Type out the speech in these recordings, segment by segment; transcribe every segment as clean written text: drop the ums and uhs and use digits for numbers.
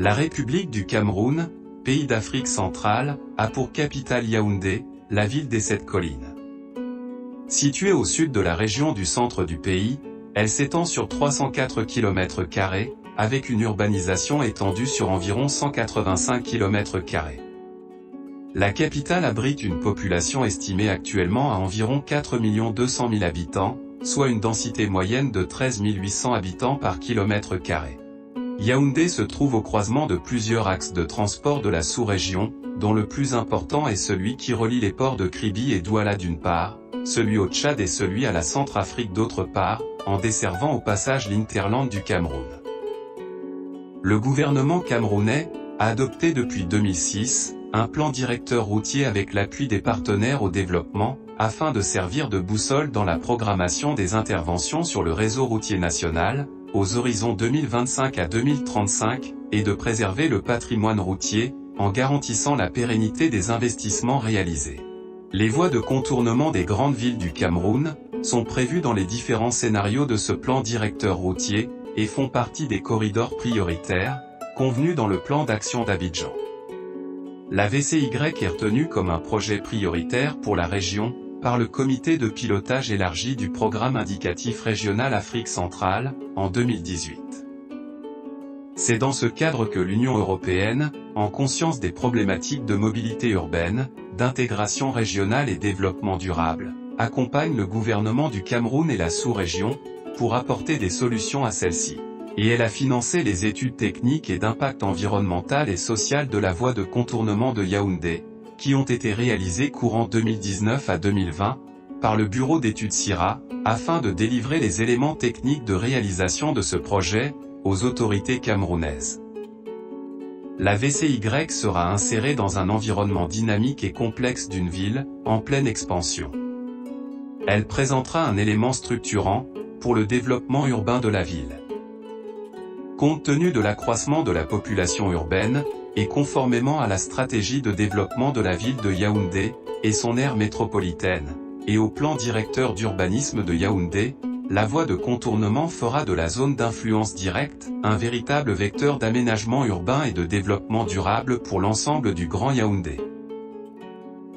La République du Cameroun, pays d'Afrique centrale, a pour capitale Yaoundé, la ville des 7 collines. Située au sud de la région du centre du pays, elle s'étend sur 304 km², avec une urbanisation étendue sur environ 185 km². La capitale abrite une population estimée actuellement à environ 4 200 000 habitants, soit une densité moyenne de 13 800 habitants par km². Yaoundé se trouve au croisement de plusieurs axes de transport de la sous-région, dont le plus important est celui qui relie les ports de Kribi et Douala d'une part, celui au Tchad et celui à la Centrafrique d'autre part, en desservant au passage l'hinterland du Cameroun. Le gouvernement camerounais a adopté depuis 2006 un plan directeur routier avec l'appui des partenaires au développement, afin de servir de boussole dans la programmation des interventions sur le réseau routier national, aux horizons 2025 à 2035, et de préserver le patrimoine routier, en garantissant la pérennité des investissements réalisés. Les voies de contournement des grandes villes du Cameroun sont prévues dans les différents scénarios de ce plan directeur routier, et font partie des corridors prioritaires, convenus dans le plan d'action d'Abidjan. La VCY est retenue comme un projet prioritaire pour la région, par le comité de pilotage élargi du programme indicatif régional Afrique centrale, en 2018. C'est dans ce cadre que l'Union européenne, en conscience des problématiques de mobilité urbaine, d'intégration régionale et développement durable, accompagne le gouvernement du Cameroun et la sous-région, pour apporter des solutions à celle-ci. Et elle a financé les études techniques et d'impact environnemental et social de la voie de contournement de Yaoundé, qui ont été réalisées courant 2019 à 2020, par le bureau d'études CIRA, afin de délivrer les éléments techniques de réalisation de ce projet, aux autorités camerounaises. La VCY sera insérée dans un environnement dynamique et complexe d'une ville, en pleine expansion. Elle présentera un élément structurant, pour le développement urbain de la ville. Compte tenu de l'accroissement de la population urbaine, et conformément à la stratégie de développement de la ville de Yaoundé, et son aire métropolitaine, et au plan directeur d'urbanisme de Yaoundé, la voie de contournement fera de la zone d'influence directe, un véritable vecteur d'aménagement urbain et de développement durable pour l'ensemble du Grand Yaoundé.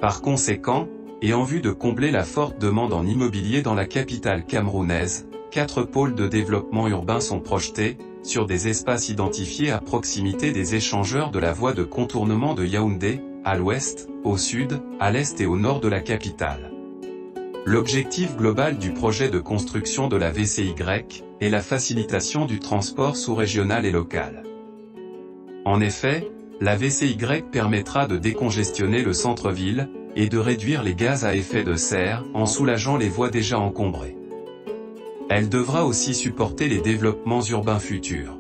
Par conséquent, et en vue de combler la forte demande en immobilier dans la capitale camerounaise, 4 pôles de développement urbain sont projetés, sur des espaces identifiés à proximité des échangeurs de la voie de contournement de Yaoundé, à l'ouest, au sud, à l'est et au nord de la capitale. L'objectif global du projet de construction de la VCY est la facilitation du transport sous-régional et local. En effet, la VCY permettra de décongestionner le centre-ville, et de réduire les gaz à effet de serre, en soulageant les voies déjà encombrées. Elle devra aussi supporter les développements urbains futurs.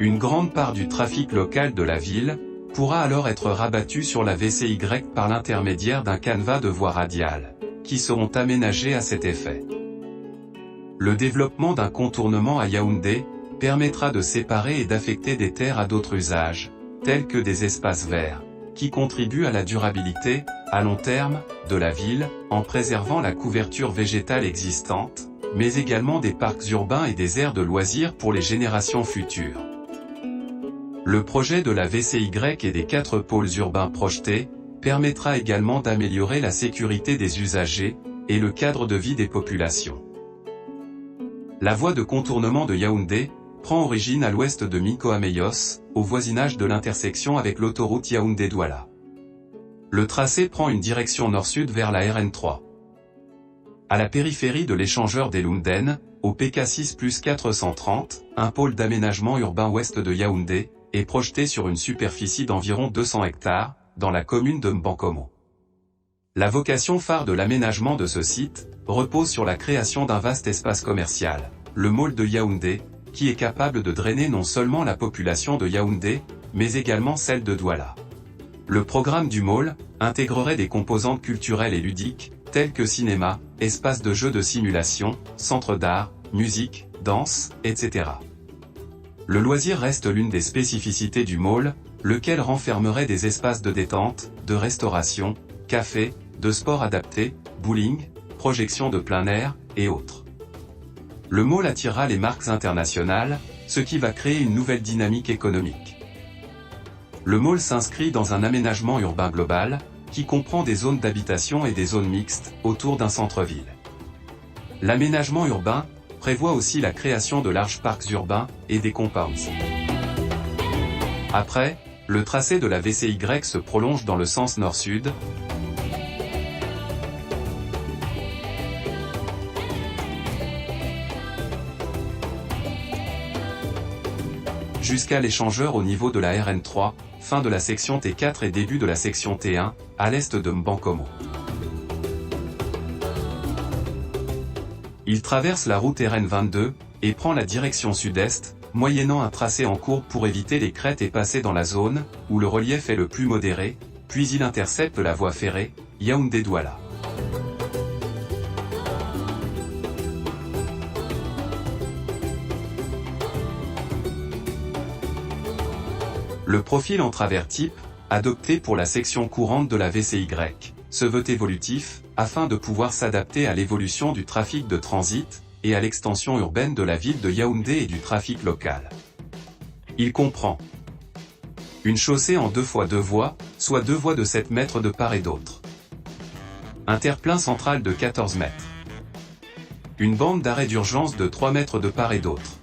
Une grande part du trafic local de la ville pourra alors être rabattue sur la VCY par l'intermédiaire d'un canevas de voies radiales, qui seront aménagées à cet effet. Le développement d'un contournement à Yaoundé permettra de séparer et d'affecter des terres à d'autres usages, tels que des espaces verts, qui contribuent à la durabilité, à long terme, de la ville, en préservant la couverture végétale existante, mais également des parcs urbains et des aires de loisirs pour les générations futures. Le projet de la VCY et des 4 pôles urbains projetés, permettra également d'améliorer la sécurité des usagers, et le cadre de vie des populations. La voie de contournement de Yaoundé prend origine à l'ouest de Minko-Ameyos, au voisinage de l'intersection avec l'autoroute Yaoundé-Douala. Le tracé prend une direction nord-sud vers la RN3. À la périphérie de l'échangeur des Lumden, au PK6+430, un pôle d'aménagement urbain ouest de Yaoundé, est projeté sur une superficie d'environ 200 hectares, dans la commune de Mbankomo. La vocation phare de l'aménagement de ce site repose sur la création d'un vaste espace commercial, le Mall de Yaoundé, qui est capable de drainer non seulement la population de Yaoundé, mais également celle de Douala. Le programme du Mall intégrerait des composantes culturelles et ludiques, telles que cinéma, espaces de jeux de simulation, centres d'art, musique, danse, etc. Le loisir reste l'une des spécificités du Mall, lequel renfermerait des espaces de détente, de restauration, café, de sport adapté, bowling, projection de plein air, et autres. Le Mall attirera les marques internationales, ce qui va créer une nouvelle dynamique économique. Le mall s'inscrit dans un aménagement urbain global, qui comprend des zones d'habitation et des zones mixtes, autour d'un centre-ville. L'aménagement urbain prévoit aussi la création de larges parcs urbains et des compounds. Après, le tracé de la VCY se prolonge dans le sens nord-sud, jusqu'à l'échangeur au niveau de la RN3, fin de la section T4 et début de la section T1, à l'est de Mbankomo. Il traverse la route RN22, et prend la direction sud-est, moyennant un tracé en courbe pour éviter les crêtes et passer dans la zone, où le relief est le plus modéré, puis il intercepte la voie ferrée, Yaoundé-Douala. Le profil en travers type, adopté pour la section courante de la VCY, se veut évolutif, afin de pouvoir s'adapter à l'évolution du trafic de transit, et à l'extension urbaine de la ville de Yaoundé et du trafic local. Il comprend une chaussée en 2x2 voies, soit 2 voies de 7 mètres de part et d'autre. Un terre-plein central de 14 mètres. Une bande d'arrêt d'urgence de 3 mètres de part et d'autre.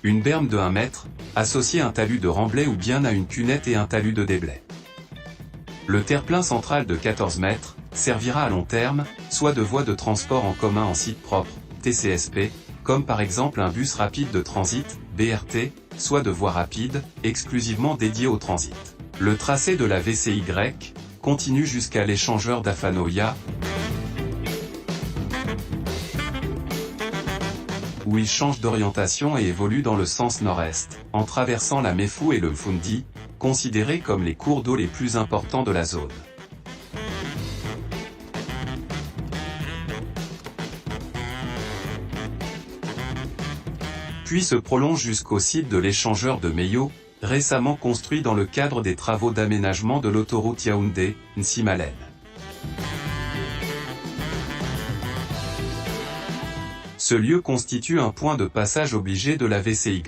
Une berme de 1 mètre, associée à un talus de remblai ou bien à une cunette et un talus de déblai. Le terre-plein central de 14 mètres servira à long terme, soit de voies de transport en commun en site propre, TCSP, comme par exemple un bus rapide de transit, BRT, soit de voies rapides, exclusivement dédiées au transit. Le tracé de la VCY continue jusqu'à l'échangeur d'Afanoya, où il change d'orientation et évolue dans le sens nord-est, en traversant la Mefou et le Mfundi, considérés comme les cours d'eau les plus importants de la zone. Puis se prolonge jusqu'au site de l'échangeur de Meyo, récemment construit dans le cadre des travaux d'aménagement de l'autoroute Yaoundé-Nsimalen. Ce lieu constitue un point de passage obligé de la VCY.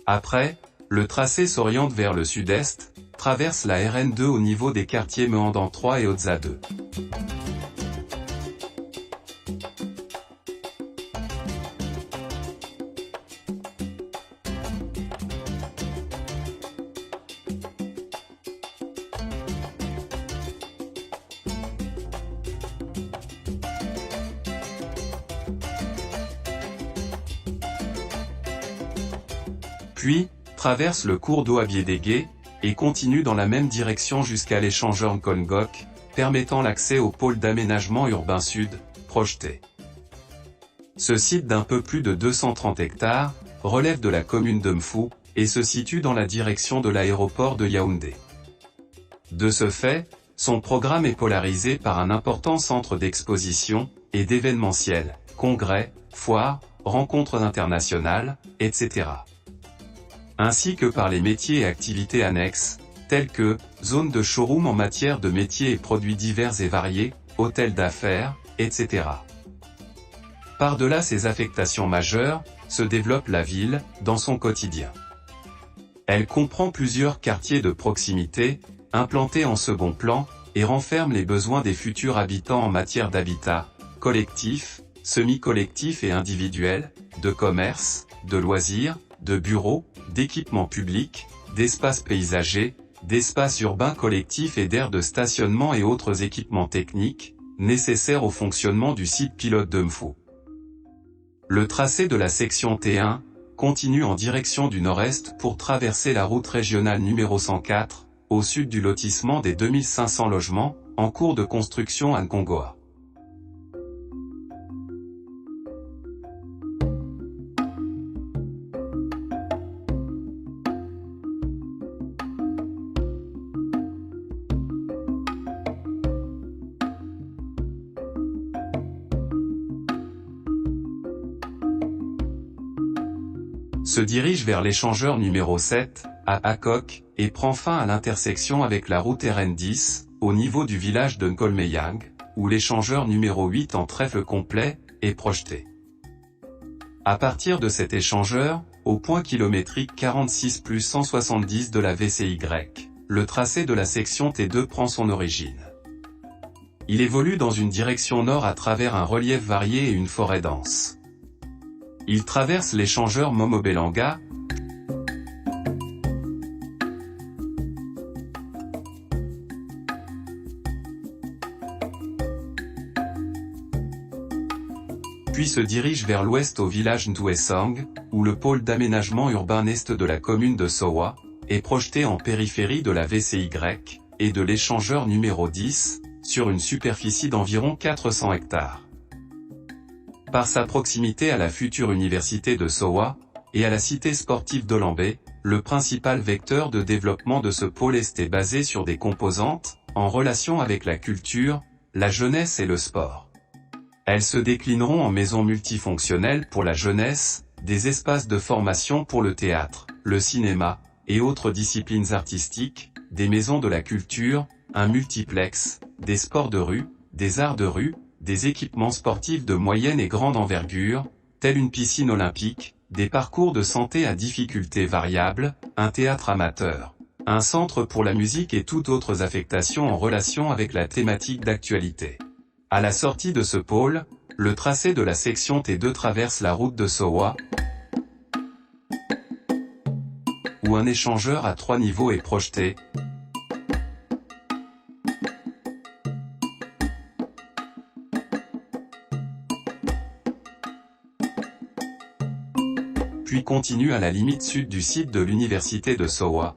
Après, le tracé s'oriente vers le sud-est, traverse la RN2 au niveau des quartiers Meandan 3 et Otza 2. Puis, traverse le cours d'eau Abiédégué, et continue dans la même direction jusqu'à l'échangeur Nkongok, permettant l'accès au pôle d'aménagement urbain sud, projeté. Ce site d'un peu plus de 230 hectares, relève de la commune de Mfou, et se situe dans la direction de l'aéroport de Yaoundé. De ce fait, son programme est polarisé par un important centre d'exposition, et d'événementiel, congrès, foires, rencontres internationales, etc. Ainsi que par les métiers et activités annexes, tels que, zones de showroom en matière de métiers et produits divers et variés, hôtels d'affaires, etc. Par-delà ces affectations majeures, se développe la ville, dans son quotidien. Elle comprend plusieurs quartiers de proximité, implantés en second plan, et renferme les besoins des futurs habitants en matière d'habitat, collectif, semi-collectif et individuel, de commerce, de loisirs, de bureaux, d'équipements publics, d'espaces paysagers, d'espaces urbains collectifs et d'aires de stationnement et autres équipements techniques, nécessaires au fonctionnement du site pilote de Mfou. Le tracé de la section T1 continue en direction du nord-est pour traverser la route régionale numéro 104, au sud du lotissement des 2500 logements, en cours de construction à Nkongoa. Se dirige vers l'échangeur numéro 7, à Akok, et prend fin à l'intersection avec la route RN10, au niveau du village de Nkolmeyang, où l'échangeur numéro 8 en trèfle complet, est projeté. À partir de cet échangeur, au point kilométrique 46 plus 170 de la VCY, le tracé de la section T2 prend son origine. Il évolue dans une direction nord à travers un relief varié et une forêt dense. Il traverse l'échangeur Momo-Belanga, puis se dirige vers l'ouest au village Ndouessang, où le pôle d'aménagement urbain est de la commune de Sowa, est projeté en périphérie de la VCY, et de l'échangeur numéro 10, sur une superficie d'environ 400 hectares. Par sa proximité à la future université de Sowa, et à la cité sportive d'Olambé, le principal vecteur de développement de ce pôle est basé sur des composantes, en relation avec la culture, la jeunesse et le sport. Elles se déclineront en maisons multifonctionnelles pour la jeunesse, des espaces de formation pour le théâtre, le cinéma, et autres disciplines artistiques, des maisons de la culture, un multiplex, des sports de rue, des arts de rue, des équipements sportifs de moyenne et grande envergure, telle une piscine olympique, des parcours de santé à difficultés variables, un théâtre amateur, un centre pour la musique et toutes autres affectations en relation avec la thématique d'actualité. À la sortie de ce pôle, le tracé de la section T2 traverse la route de Sowa, où un échangeur à 3 niveaux est projeté, puis continue à la limite sud du site de l'université de Sowa,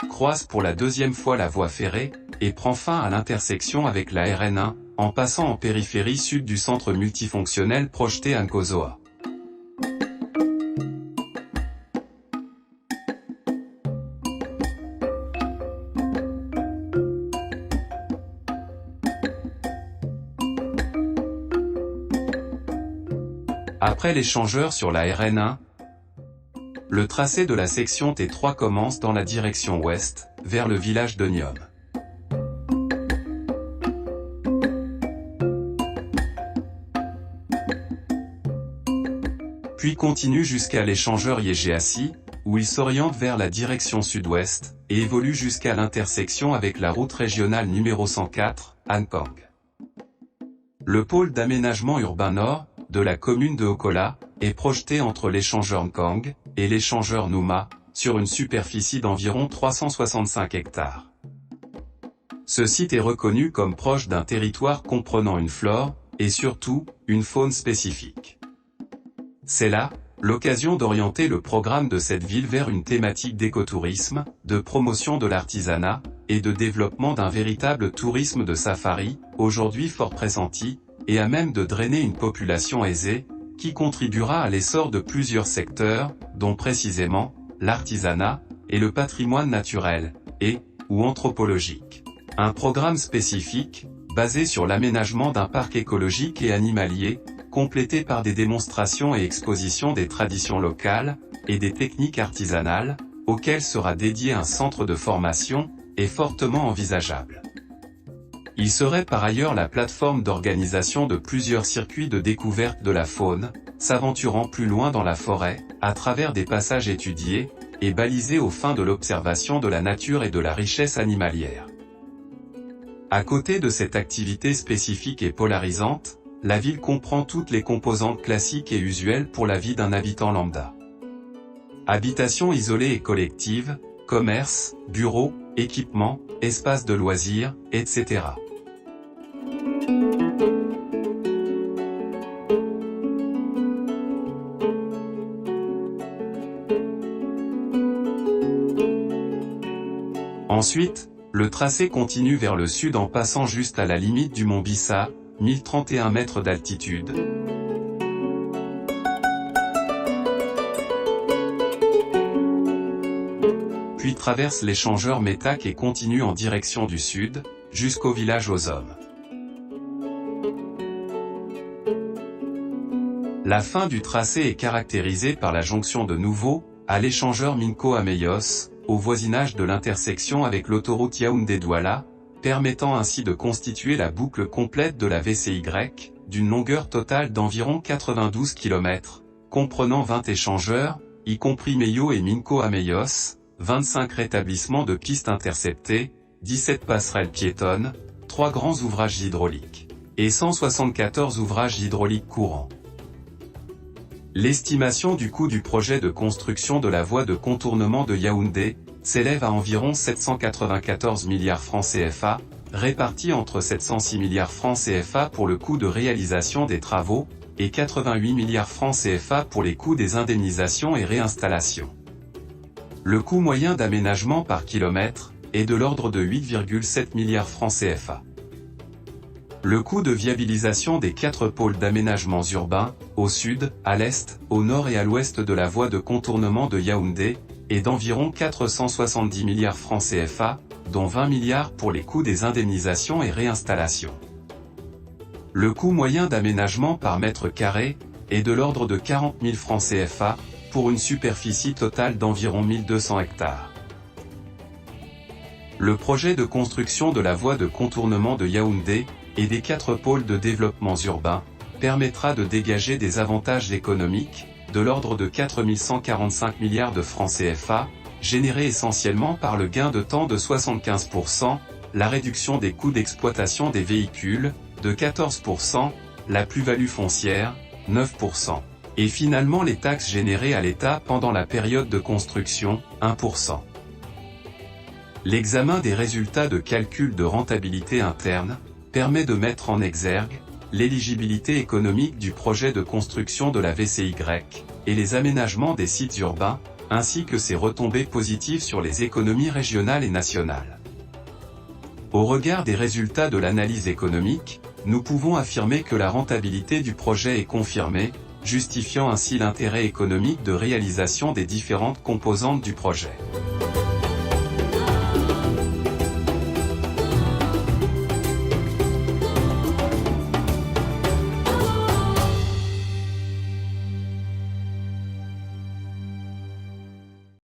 croise pour la deuxième fois la voie ferrée, et prend fin à l'intersection avec la RN1, en passant en périphérie sud du centre multifonctionnel projeté à Nkozoa. Après l'échangeur sur la RN1, le tracé de la section T3 commence dans la direction ouest, vers le village de Niom. Puis continue jusqu'à l'échangeur Yégeassi, où il s'oriente vers la direction sud-ouest, et évolue jusqu'à l'intersection avec la route régionale numéro 104, Ankang. Le pôle d'aménagement urbain nord, de la commune de Okola, est projeté entre l'échangeur Nkang et l'échangeur Nouma, sur une superficie d'environ 365 hectares. Ce site est reconnu comme proche d'un territoire comprenant une flore, et surtout, une faune spécifique. C'est là, l'occasion d'orienter le programme de cette ville vers une thématique d'écotourisme, de promotion de l'artisanat, et de développement d'un véritable tourisme de safari, aujourd'hui fort pressenti, et à même de drainer une population aisée, qui contribuera à l'essor de plusieurs secteurs, dont précisément, l'artisanat, et le patrimoine naturel, ou anthropologique. Un programme spécifique, basé sur l'aménagement d'un parc écologique et animalier, complété par des démonstrations et expositions des traditions locales, et des techniques artisanales, auquel sera dédié un centre de formation, est fortement envisageable. Il serait par ailleurs la plateforme d'organisation de plusieurs circuits de découverte de la faune, s'aventurant plus loin dans la forêt, à travers des passages étudiés, et balisés aux fins de l'observation de la nature et de la richesse animalière. À côté de cette activité spécifique et polarisante, la ville comprend toutes les composantes classiques et usuelles pour la vie d'un habitant lambda. Habitation isolée et collective, commerce, bureaux, équipements, espaces de loisirs, etc. Ensuite, le tracé continue vers le sud en passant juste à la limite du mont Bissa, 1031 mètres d'altitude. Puis traverse l'échangeur Métac et continue en direction du sud, jusqu'au village aux hommes. La fin du tracé est caractérisée par la jonction de nouveau, à l'échangeur Minko-Ameyos, au voisinage de l'intersection avec l'autoroute Yaoundé-Douala, permettant ainsi de constituer la boucle complète de la VCY, d'une longueur totale d'environ 92 km, comprenant 20 échangeurs, y compris Meio et Minco à Meios, 25 rétablissements de pistes interceptées, 17 passerelles piétonnes, 3 grands ouvrages hydrauliques, et 174 ouvrages hydrauliques courants. L'estimation du coût du projet de construction de la voie de contournement de Yaoundé s'élève à environ 794 milliards francs CFA, répartis entre 706 milliards francs CFA pour le coût de réalisation des travaux, et 88 milliards francs CFA pour les coûts des indemnisations et réinstallations. Le coût moyen d'aménagement par kilomètre est de l'ordre de 8,7 milliards francs CFA. Le coût de viabilisation des 4 pôles d'aménagements urbains, au sud, à l'est, au nord et à l'ouest de la voie de contournement de Yaoundé, est d'environ 470 milliards francs CFA, dont 20 milliards pour les coûts des indemnisations et réinstallations. Le coût moyen d'aménagement par mètre carré est de l'ordre de 40 000 francs CFA, pour une superficie totale d'environ 1200 hectares. Le projet de construction de la voie de contournement de Yaoundé et des 4 pôles de développement urbain permettra de dégager des avantages économiques de l'ordre de 4 145 milliards de francs CFA, générés essentiellement par le gain de temps de 75%, la réduction des coûts d'exploitation des véhicules, de 14%, la plus-value foncière, 9%, et finalement les taxes générées à l'État pendant la période de construction, 1%. L'examen des résultats de calcul de rentabilité interne permet de mettre en exergue l'éligibilité économique du projet de construction de la VCY, et les aménagements des sites urbains, ainsi que ses retombées positives sur les économies régionales et nationales. Au regard des résultats de l'analyse économique, nous pouvons affirmer que la rentabilité du projet est confirmée, justifiant ainsi l'intérêt économique de réalisation des différentes composantes du projet.